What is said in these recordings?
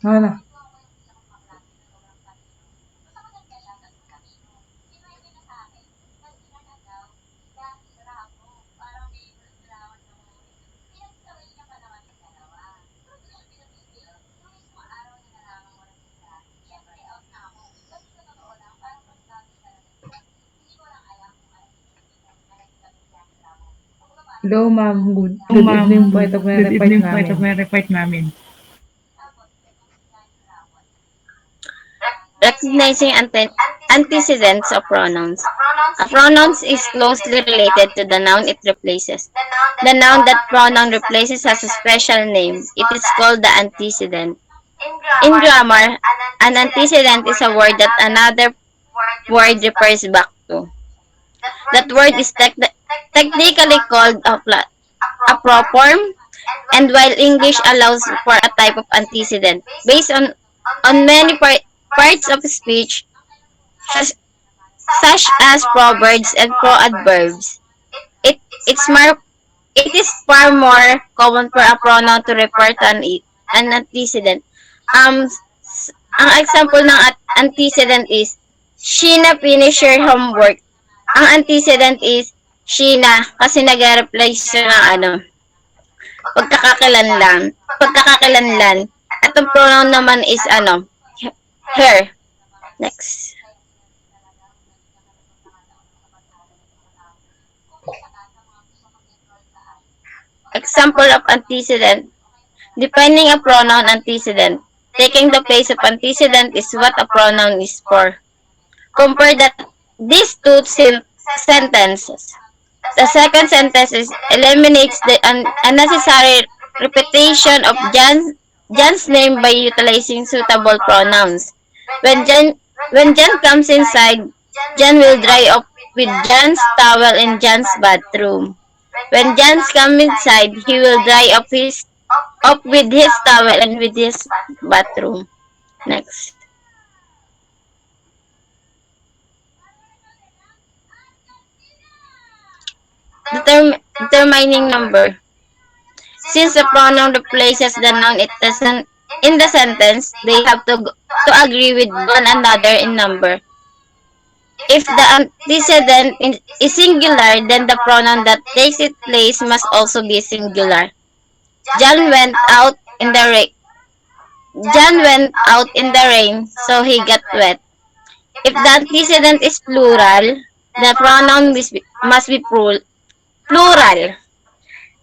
Ano? Hello, ma'am. Good evening po. Ito po yung Good report evening po. namin. Ito po yung report namin. Recognizing antecedents of pronouns. A pronoun is closely related to the noun it replaces. The noun that pronoun replaces has a special name. It is called the antecedent. In grammar, an antecedent is a word that another word refers back to. That word is technically called a proform, and while English allows for a type of antecedent based on many parts of speech, such as proverbs and proadverbs, it it's more it is far more common for a pronoun to refer to an antecedent. Ang example ng antecedent is Sheena finished her homework. Ang antecedent is Sheena kasi nag-reply siya ng pagkakakilanlan. At ang pronoun naman is her. Next. Example of antecedent. Defining a pronoun antecedent. Taking the place of antecedent is what a pronoun is for. Compare these two sentences. The second sentence eliminates the unnecessary repetition of John's name by utilizing suitable pronouns. When John comes inside, John will dry up with John's towel in John's bathroom. When John comes inside, he will dry up with his towel and with his bathroom. Next. Determining number. Since the pronoun replaces the noun it doesn't in the sentence, they have to agree with one another in number. If the antecedent is singular, then the pronoun that takes its place must also be singular. John went out in the rain. John went out in the rain, so he got wet. If the antecedent is plural, the pronoun must be plural.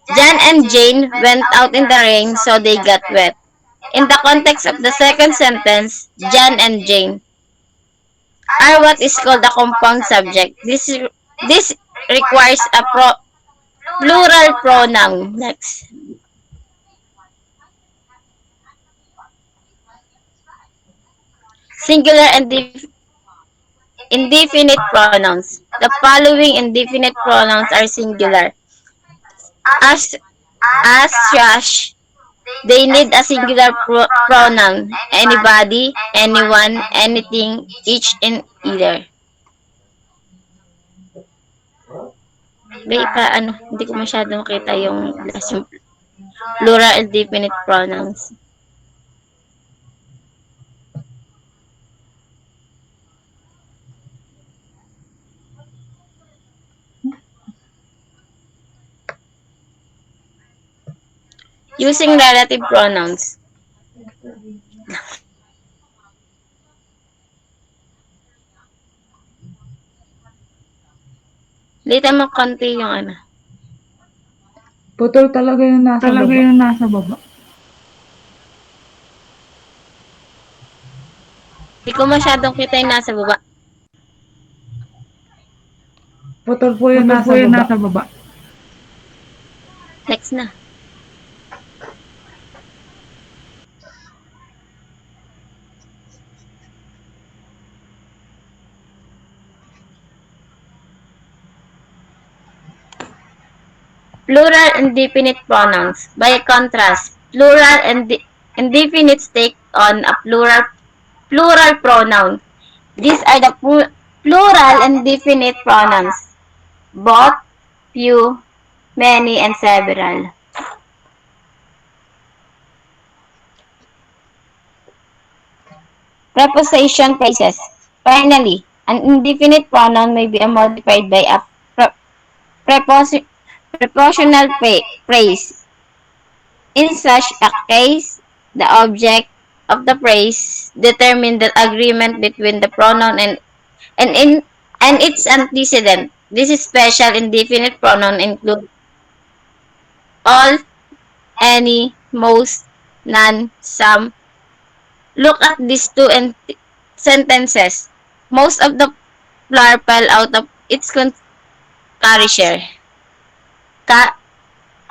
John and Jane went out in the rain, so they got wet. In the context of the second sentence, John and Jane are what is called a compound subject. This requires a plural pronoun. Next. Singular and indefinite pronouns. The following indefinite pronouns are singular. As such, they need a singular pronoun. Anybody, anyone, anything, each, and either. Hindi ko masyado makita yung plural indefinite pronouns. Using relative pronouns. Lita mo konti yung Putol talaga yung nasa baba. Hindi ko masyadong kita yung nasa baba. Putol po yung nasa baba. Next na. Plural indefinite pronouns. By contrast, plural and indefinite take on a plural pronoun. These are the plural indefinite pronouns. Both, few, many, and several. preposition phrases. Finally, an indefinite pronoun may be modified by a prepositional phrase. In such a case, the object of the phrase determines the agreement between the pronoun and in and its antecedent. This special indefinite pronoun include all, any, most, none, some. Look at these two sentences. Most of the flour fell out of its canister. Ca-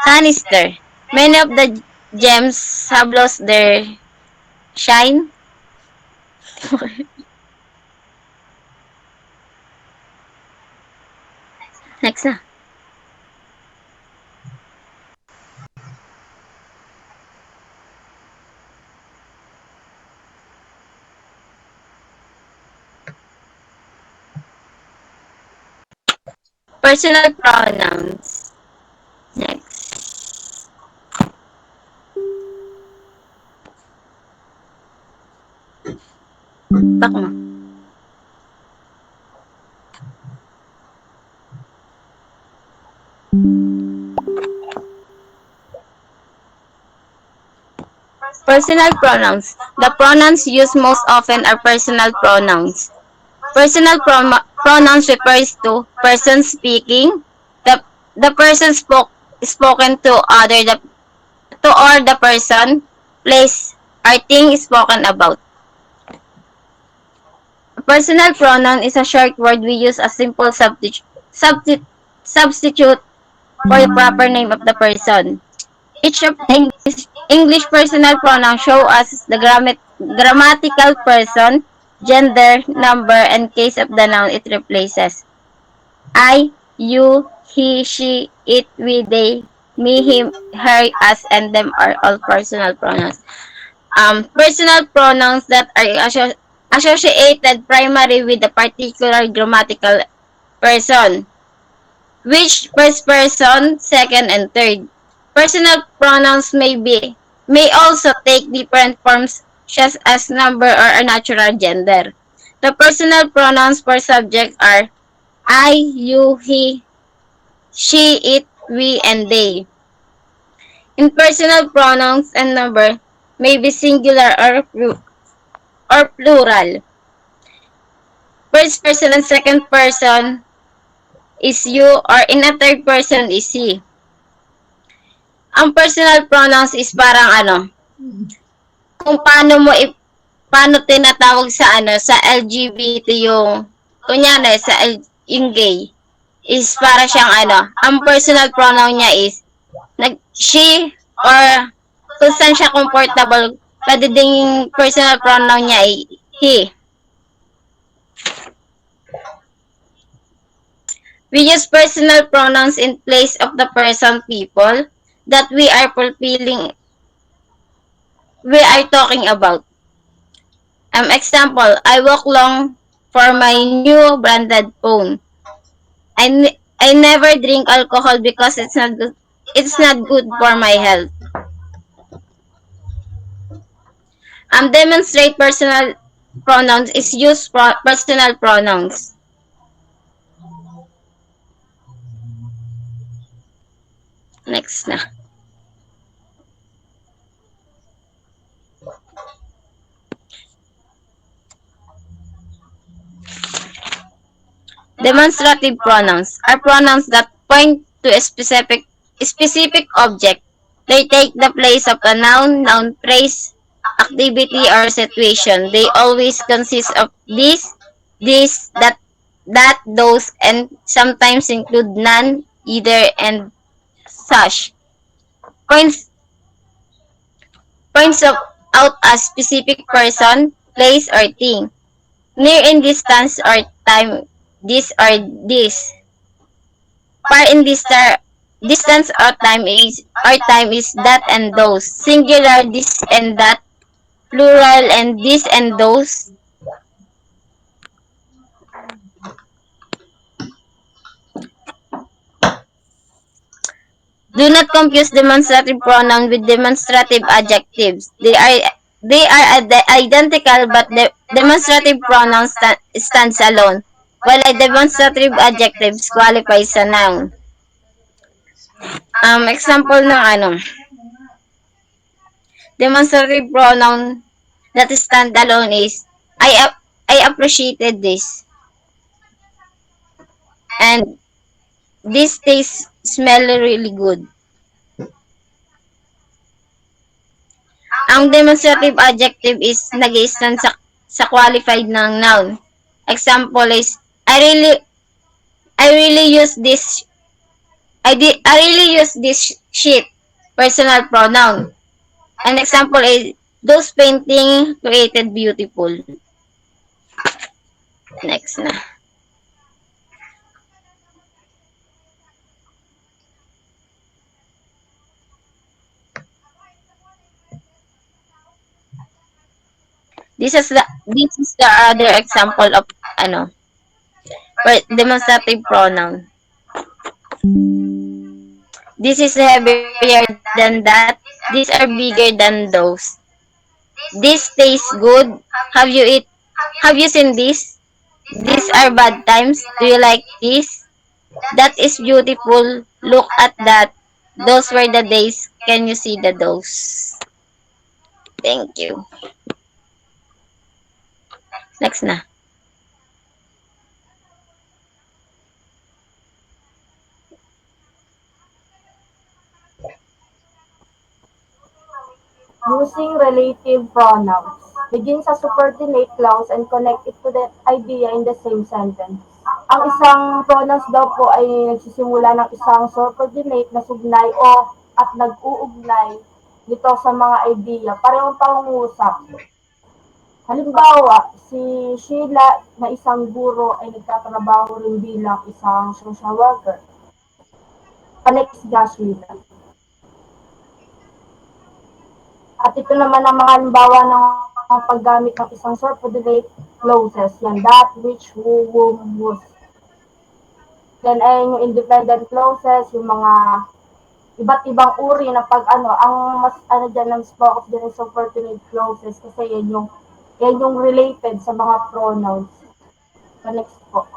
Canister. Many of the gems have lost their shine. Next na. Personal pronouns. Next. Back mo. Personal pronouns. The pronouns used most often are personal pronouns. Personal pronouns refers to person speaking, the person spoken to or the person, place, or thing spoken about. A personal pronoun is a short word we use as simple substitute for the proper name of the person. Each of the English personal pronouns show us the grammatical person, gender, number, and case of the noun it replaces. I, you, he, she, it, we, they, me, him, her, us, and them are all personal pronouns. Personal pronouns that are associated primarily with a particular grammatical person, which first person, second, and third. Personal pronouns may also take different forms such as number or a natural gender. The personal pronouns for subjects are I, you, he, she, it, we, and they. Impersonal pronouns and number may be singular or plural. First person and second person is you, or in a third person is he. Ang personal pronouns is parang kung paano tinatawag sa LGBT yung kunyari yung gay is para siyang ang personal pronoun niya is she, or kung saan siya comfortable, pwede ding yung personal pronoun niya ay he. We use personal pronouns in place of the person, people that we are talking about. Example, I walk long for my new branded phone. I never drink alcohol because it's not good for my health. Demonstrate personal pronouns is use personal pronouns. Next na. Demonstrative pronouns are pronouns that point to a specific object. They take the place of a noun, phrase, activity, or situation. They always consist of this, that, those, and sometimes include none, either, and such. Points out a specific person, place, or thing. Near in distance or time, this or this. Far in distance or time is that and those. Singular, this and that. Plural, and this and those. Do not confuse demonstrative pronoun with demonstrative adjectives. They they are identical but the demonstrative pronoun stands alone, while a demonstrative adjectives qualifies sa noun. Example ng demonstrative pronoun that stand alone is I appreciated this, and this tastes smell really good. Ang demonstrative adjective is nag-i-stand sa qualified ng noun. Example is I really use this I really use this sheet, personal pronoun. An example is those painting created beautiful. Next na. This is the other example of demonstrative pronoun. This is heavier than that. These are bigger than those. This tastes good. Have you seen this? These are bad times. Do you like this? That is beautiful. Look at that. Those were the days. Can you see the those? Thank you. Next na. Using relative pronouns. Begin sa subordinate clause and connect it to the idea in the same sentence. Ang isang pronouns daw po ay nagsisimula ng isang subordinate na sugnay o at nag-uugnay nito sa mga idea. Parehong pangungusap. Halimbawa, si Sheila na isang guro ay nagtatrabaho rin bilang isang social worker. Connect si Sheila. At ito naman ang mga halimbawa ng paggamit ng isang subordinate clauses. Yan, that, which, who, whom, whose. Then ay yung independent clauses, yung mga iba't ibang uri na ang mas dyan ng focus din ng subordinate clauses kasi yan yung related sa mga pronouns. So next po.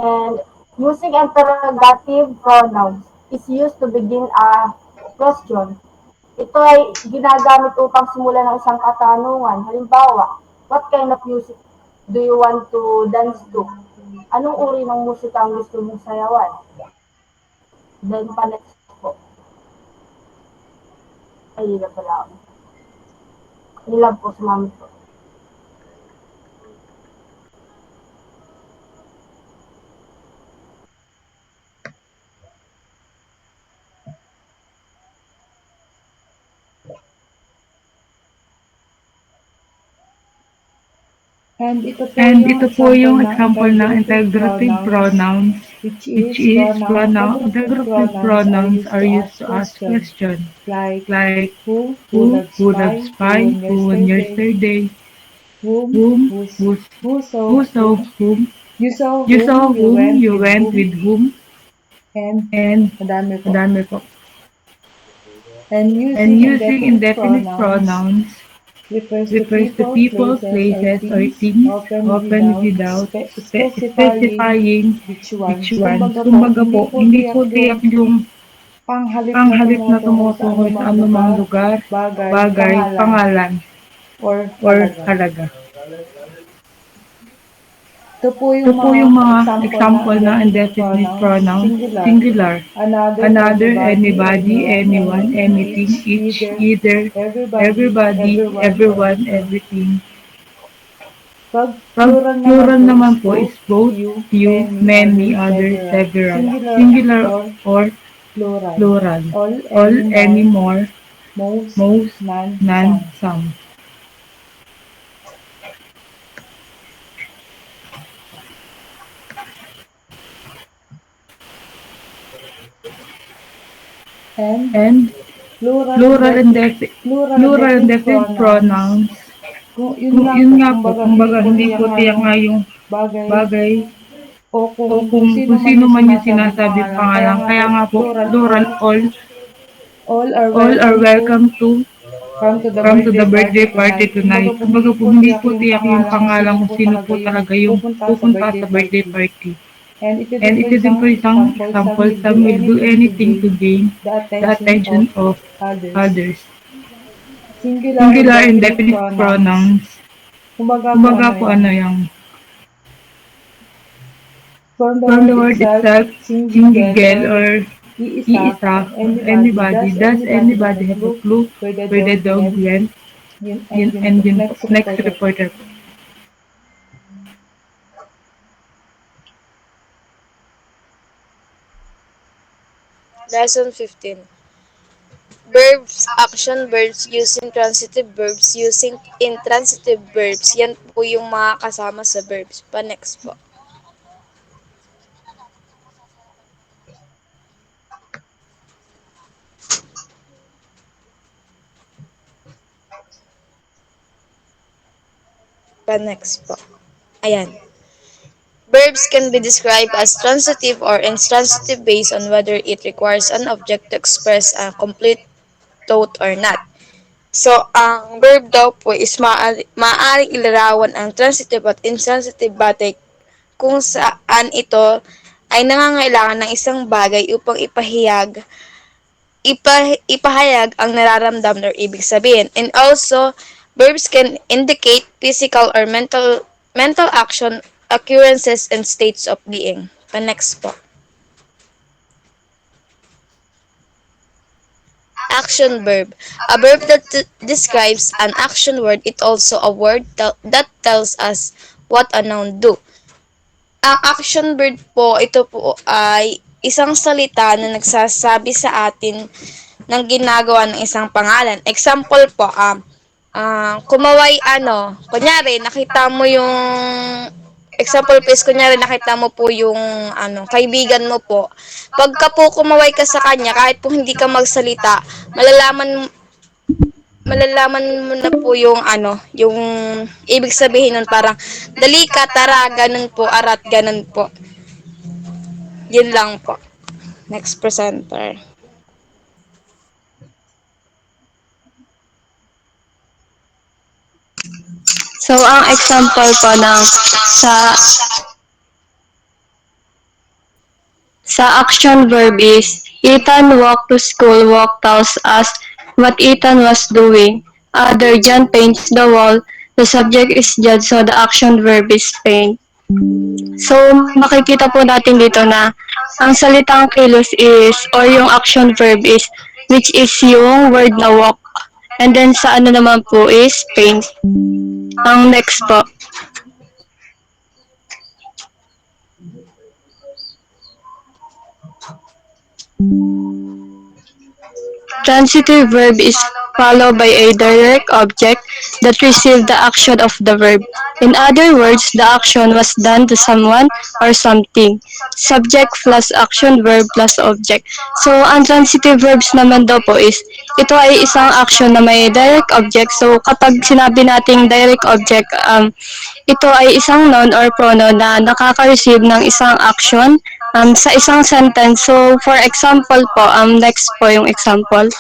And using interrogative pronouns is used to begin a question. Ito ay ginagamit upang simulan ng isang katanungan. Halimbawa, what kind of music do you want to dance to? Anong uri ng musika ang gusto mong sayawan? Then, next po. Ay, yun na pala ako. Nilang po, sumamit po. And ito po yung example ng interrogative pronouns, which is interrogative pronouns are used to ask questions, like who loves spy, who on yesterday, whom, who saw whom, you saw whom, you went with whom, and madami po. And using indefinite pronouns refers to people, places, or things, often without specifying which one. Kumbaga po, hindi po tiyak yung panghalip na tumutukoy sa anumang lugar, bagay, pangalan, or halaga. Ito po yung mga example ng indefinite pronouns, singular, another, anybody, anyone, anything, each, either, everybody, everyone, everything. Pag plural naman po is both, few, many, others, several, singular or plural, all, any, more, most, none, some. And plural and definite pronouns. Yun nga po, kumbaga hindi po tiyak nga yung bagay o kung sino man yung sinasabi pangalan. Kaya nga po, plural, All are welcome to come to the birthday party tonight. Kumbaga po, hindi po tiyak yung pangalan kung sino po talaga yung pupunta sa birthday party. And ito din po isang example, some will do anything to gain the attention of others. Singular and definite pronouns. Kumbaga po ano yung from the word itself, single or iisa, or anybody. Does anybody have a clue where the dog went? Yun po. Next reporter po. Lesson 15. Verbs, action verbs using transitive verbs, using intransitive verbs. Yan po yung mga kasama sa verbs. Pa-next po. Pa-next po. Ayan. Verbs can be described as transitive or intransitive based on whether it requires an object to express a complete thought or not. So, ang verb daw po is maaaring ilarawan ang transitive at intransitive batay kung saan ito ay nangangailangan ng isang bagay upang ipahayag ang nararamdaman or ibig sabihin. And also, verbs can indicate physical or mental action, occurrences, and states of being. Pa-next po. Action verb. A verb that describes an action word. It also a word that tells us what a noun do. Ang action verb po, ito po ay isang salita na nagsasabi sa atin ng ginagawa ng isang pangalan. Example po, kumaway kunyari, nakita mo yung, example please, kunyari, nakita mo po yung, kaibigan mo po. Pagka po kumaway ka sa kanya, kahit po hindi ka magsalita, malalaman mo na po yung yung ibig sabihin nun parang, dali ka, tara, ganun po, arat, ganun po. Yun lang po. Next presenter. So, ang example po ng sa action verb is, Ethan walked to school, walk tells us what Ethan was doing. Other, John paints the wall. The subject is Judd, so the action verb is paint. So, makikita po natin dito na ang salitang kilos is, or yung action verb is, which is yung word na walk. And then sa ano naman po is paint. Ang next po. Transitive verb is followed by a direct object that received the action of the verb. In other words, the action was done to someone or something. Subject plus action verb plus object. So, ang transitive verbs naman daw po is, ito ay isang action na may direct object. So, kapag sinabi nating direct object, ito ay isang noun or pronoun na nakaka-receive ng isang action sa isang sentence. So, for example po, next po yung example.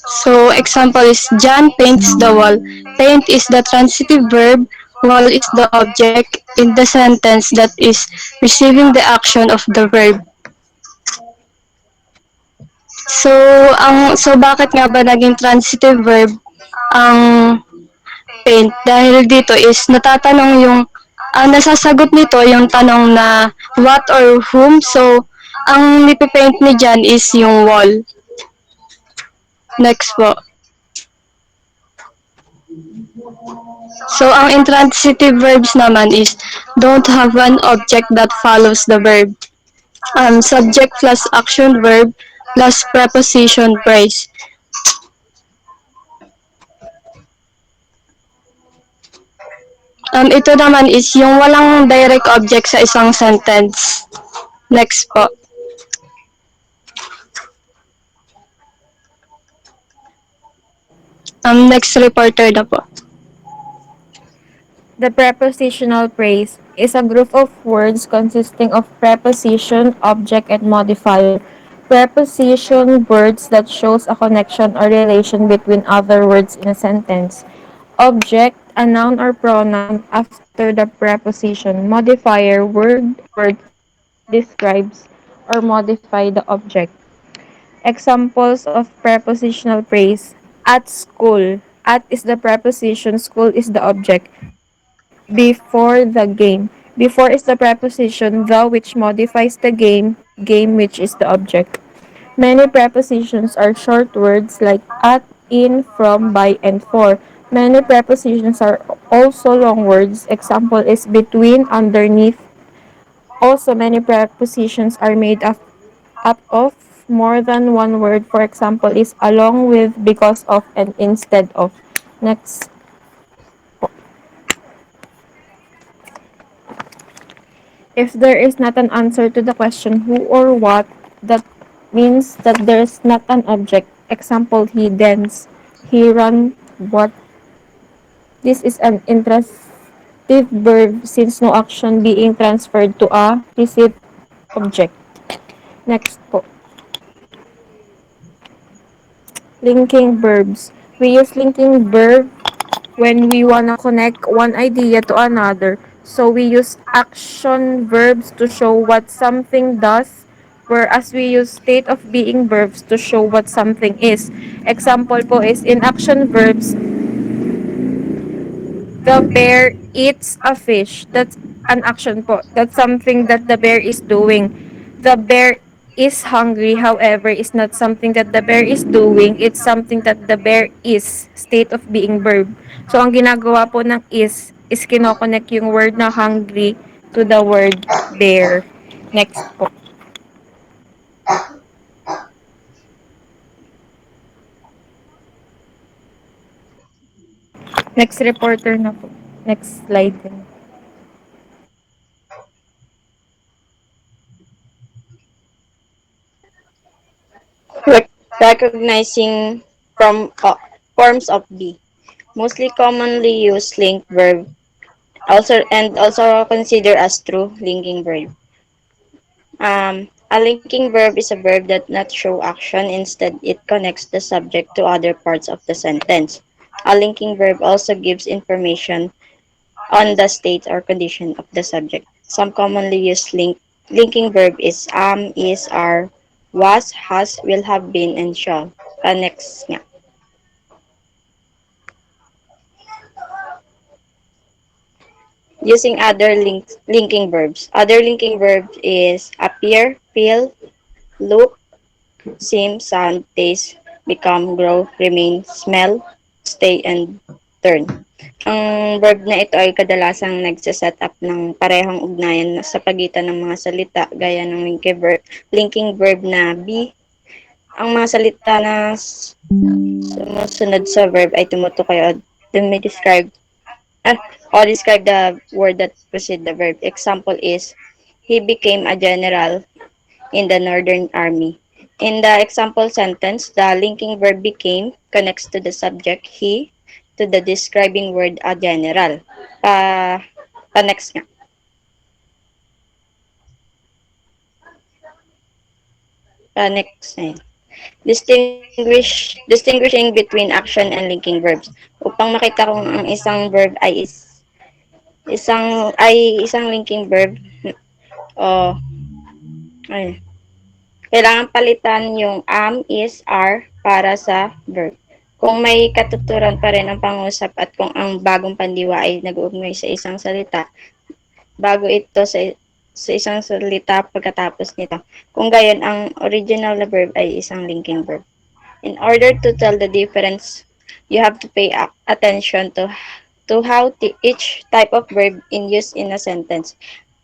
So, example is, John paints the wall. Paint is the transitive verb, wall is the object in the sentence that is receiving the action of the verb. So bakit nga ba naging transitive verb ang paint? Dahil dito is natatanong yung nasasagot nito yung tanong na what or whom. So ang nipipaint ni John is yung wall. Next po. So ang intransitive verbs naman is don't have an object that follows the verb. Subject plus action verb plus preposition phrase. Ito naman is yung walang direct object sa isang sentence. Next po. Next reporter na po. The prepositional phrase is a group of words consisting of preposition, object, and modifier. Preposition words that shows a connection or relation between other words in a sentence. Object, a noun or pronoun after the preposition. Modifier, word or words that describes or modify the object. Examples of prepositional phrase. At school. At is the preposition, school is the object. Before the game. Before is the preposition, the which modifies the game which is the object. Many prepositions are short words like at, in, from, by, and for. Many prepositions are also long words. Example is between, underneath. Also, many prepositions are made up of more than one word. For example, is along with, because of, and instead of. Next. If there is not an answer to the question who or what, that means that there's not an object. Example, he dance, he run, what. This is an intransitive verb since no action being transferred to a received object. Next po. Linking verbs. We use linking verb when we wanna connect one idea to another. So we use action verbs to show what something does, whereas we use state of being verbs to show what something is. Example po is in action verbs, the bear eats a fish. That's an action po. That's something that the bear is doing. The bear is hungry, however, is not something that the bear is doing. It's something that the bear is. State of being verb. So, ang ginagawa po ng is kinoconnect yung word na hungry to the word bear. Next po. Next reporter na po. Next slide. Recognizing from forms of be. Mostly commonly used link verb also considered as true linking verb. A linking verb is a verb that not show action, instead it connects the subject to other parts of the sentence. A linking verb also gives information on the state or condition of the subject. Some commonly used linking verb is, are, was, has, will have been, and shall. Next nga. Using other linking verbs. Other linking verbs is appear, feel, look, seem, sound, taste, become, grow, remain, smell, stay, and turn. Ang verb na ito ay kadalasang nagsaset up ng parehong ugnayan sa pagitan ng mga salita gaya ng linking verb na be. Ang mga salita na sumusunod sa verb ay tumutukoy o describe describe the word that precede the verb. Example is, he became a general in the Northern Army. In the example sentence, the linking verb became connects to the subject he to the describing word a general. Next nga. Next nga. Distinguishing between action and linking verbs. Upang makita kung ang isang verb ay isang linking verb o ay, kailangan palitan yung am, is, are para sa verb. Kung may katuturan pa rin ang pangusap at kung ang bagong pandiwa ay nag-uugnay sa isang salita, bago ito sa isang salita pagkatapos nito. Kung gayon, ang original na verb ay isang linking verb. In order to tell the difference, you have to pay attention to how each type of verb in use in a sentence.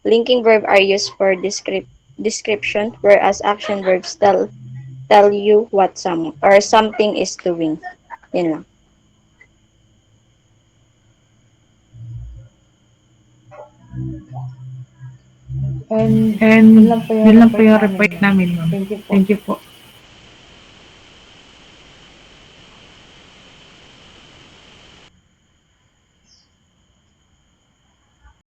Linking verb are used for description, whereas action verbs tell you what something is doing. Yun lang. And And yun lang po yung yun lang po report yung namin. report namin, ma'am. Thank you po. Thank you po.